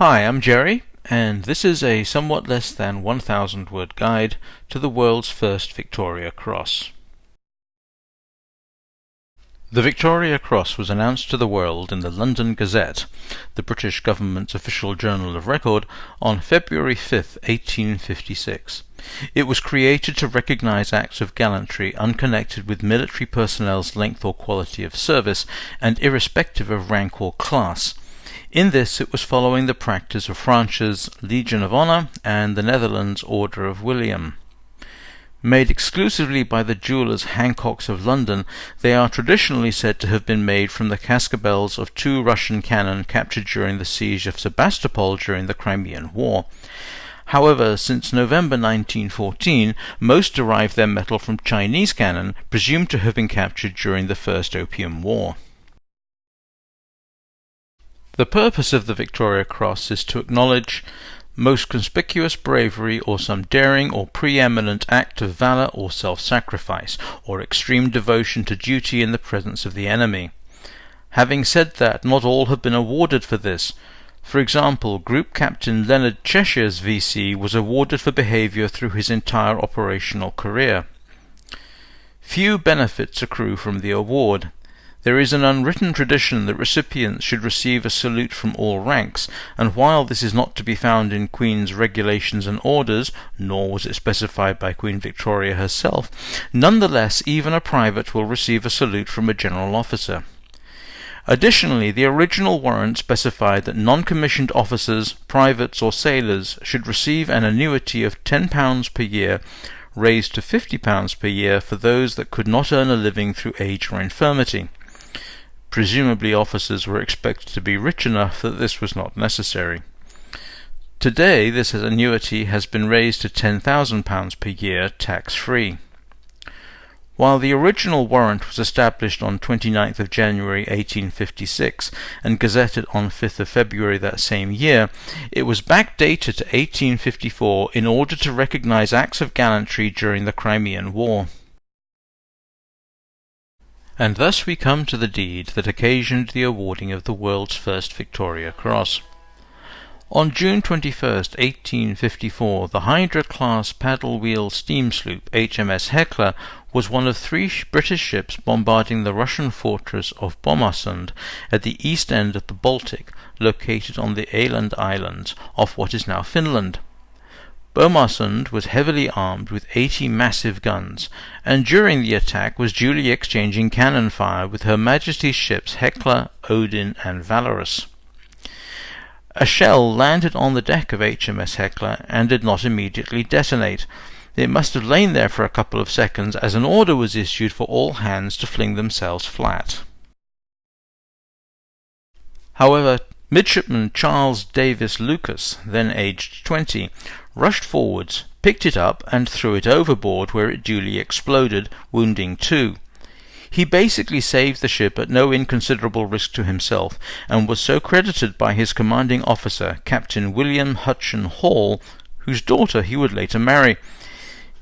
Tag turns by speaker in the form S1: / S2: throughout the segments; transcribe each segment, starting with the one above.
S1: Hi, I'm Jerry, and this is a somewhat less than 1,000-word guide to the world's first Victoria Cross. The Victoria Cross was announced to the world in the London Gazette, the British government's official journal of record, on February 5, 1856. It was created to recognise acts of gallantry unconnected with military personnel's length or quality of service, and irrespective of rank or class. In this it was following the practice of France's Legion of Honour and the Netherlands' Order of William. Made exclusively by the jewellers Hancocks of London, they are traditionally said to have been made from the cascabels of 2 Russian cannon captured during the siege of Sebastopol during the Crimean War. However, since November 1914, most derived their metal from Chinese cannon, presumed to have been captured during the First Opium War. The purpose of the Victoria Cross is to acknowledge most conspicuous bravery or some daring or preeminent act of valour or self-sacrifice, or extreme devotion to duty in the presence of the enemy. Having said that, not all have been awarded for this. For example, Group Captain Leonard Cheshire's VC was awarded for behaviour through his entire operational career. Few benefits accrue from the award. There is an unwritten tradition that recipients should receive a salute from all ranks, and while this is not to be found in Queen's regulations and orders, nor was it specified by Queen Victoria herself, nonetheless even a private will receive a salute from a general officer. Additionally, the original warrant specified that non-commissioned officers, privates or sailors should receive an annuity of £10 per year, raised to £50 per year for those that could not earn a living through age or infirmity. Presumably officers were expected to be rich enough that this was not necessary. Today this annuity has been raised to £10,000 per year, tax-free. While the original warrant was established on 29th of January 1856 and gazetted on 5th of February that same year, it was backdated to 1854 in order to recognise acts of gallantry during the Crimean War. And thus we come to the deed that occasioned the awarding of the world's first Victoria Cross. On June 21, 1854, the Hydra-class paddle-wheel steam sloop HMS Hecla was one of 3 British ships bombarding the Russian fortress of Bomarsund at the east end of the Baltic, located on the Åland Islands, off what is now Finland. Bomarsund was heavily armed with 80 massive guns, and during the attack was duly exchanging cannon fire with Her Majesty's ships Hecla, Odin, and Valorous. A shell landed on the deck of HMS Hecla and did not immediately detonate. It must have lain there for a couple of seconds as an order was issued for all hands to fling themselves flat. However, Midshipman Charles Davis Lucas, then aged 20, rushed forwards, picked it up and threw it overboard, where it duly exploded, wounding 2. He basically saved the ship at no inconsiderable risk to himself, and was so credited by his commanding officer, Captain William Hutchin Hall, whose daughter he would later marry.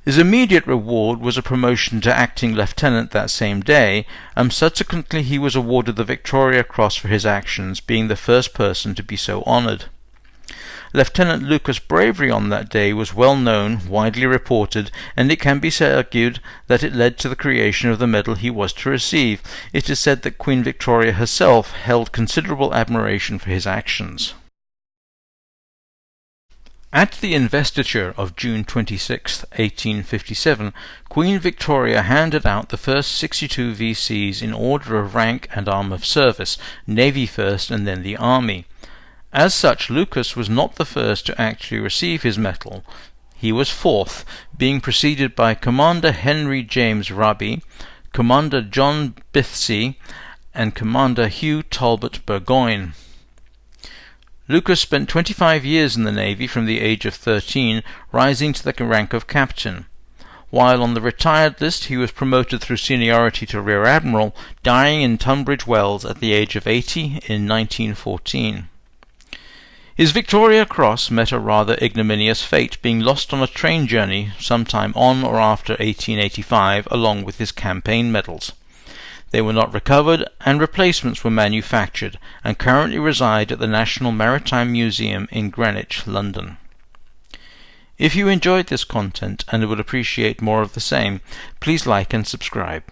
S1: His immediate reward was a promotion to acting lieutenant that same day, and subsequently he was awarded the Victoria Cross for his actions, being the first person to be so honoured. Lieutenant Lucas' bravery on that day was well known, widely reported, and it can be argued that it led to the creation of the medal he was to receive. It is said that Queen Victoria herself held considerable admiration for his actions. At the investiture of June 26, 1857, Queen Victoria handed out the first 62 VCs in order of rank and arm of service, Navy first and then the Army. As such, Lucas was not the first to actually receive his medal. He was 4th, being preceded by Commander Henry James Raby, Commander John Bithsey, and Commander Hugh Talbot Burgoyne. Lucas spent 25 years in the Navy from the age of 13, rising to the rank of captain. While on the retired list, he was promoted through seniority to Rear Admiral, dying in Tunbridge Wells at the age of 80 in 1914. His Victoria Cross met a rather ignominious fate, being lost on a train journey sometime on or after 1885, along with his campaign medals. They were not recovered, and replacements were manufactured, and currently reside at the National Maritime Museum in Greenwich, London. If you enjoyed this content and would appreciate more of the same, please like and subscribe.